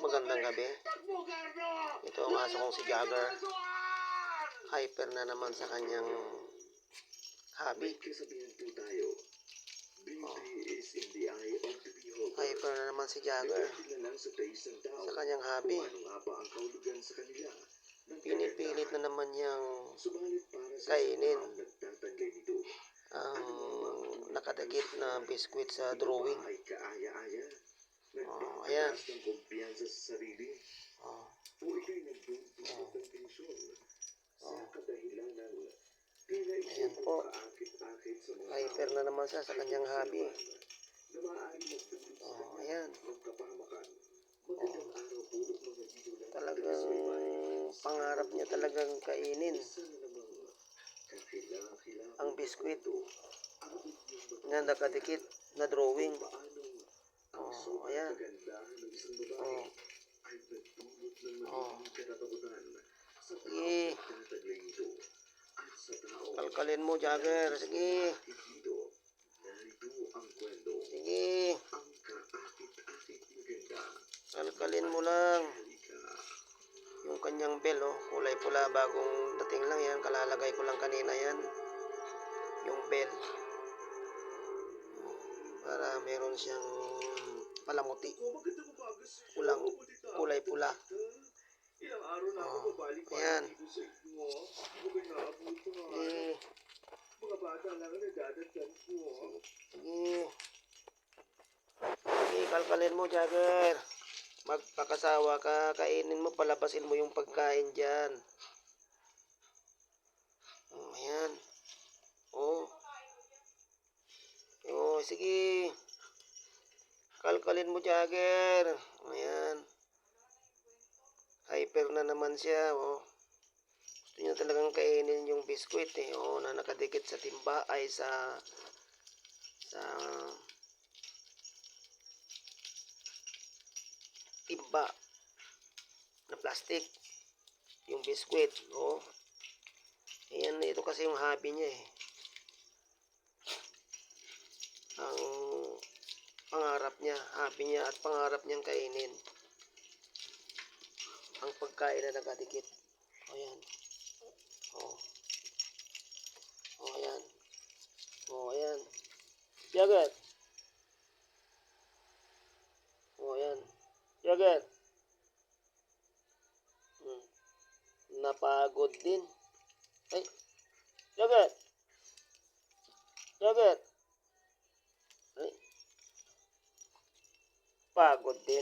Magandang gabi. Ito ang aso kong si Jagger. Hyper na naman sa kanyang hobby. Oh. Hyper na naman si Jagger sa kanyang hobby. Pinipilit na naman niyang kainin ang nakadikit na biskwit sa drawing. Oh, ayan. Oh. Oh. Ayan po. Hyper na naman siya sa kanyang hobby. Oh, ayan. Oh. Talagang pangarap niya talagang kainin ang biskwit na nakadikit na drawing. Oh, ayan. Oh. Oh. Sige. Kalkalin mo, Jagger. Sige. Sige. Kalkalin mo lang. Yung kanyang bell, oh, kulay pula, bagong dating lang yan. Kalalagay ko lang kanina yan. Yung bell. Para meron siyang palamuti. Kulay pula. Oh, ayan. Sige. Sige, kalkalin mo, Jagger. Magpakasawa ka, kainin mo, palabasin mo yung pagkain dyan. Ayan. Oh. Oh, sige. Kalkalin mo, Jagger. Ayan. Hyper na naman siya, oh. Gusto niya talagang kainin yung biskwit, eh. Oh, na nakadikit sa timba, ay sa timba na plastic. Yung biskwit, oh. Ayan, ito kasi yung hobby niya, eh. Ang pangarap niya, hobby niya at pangarap niyang kainin ang pagkain na nakadikit. O, ayan. Oh. Oh, ayan. Oh, ayan. Jagger. Oh, ayan. Jagger. Napagod din. Ay. Jagger. Jagger. Ay. Pagod din.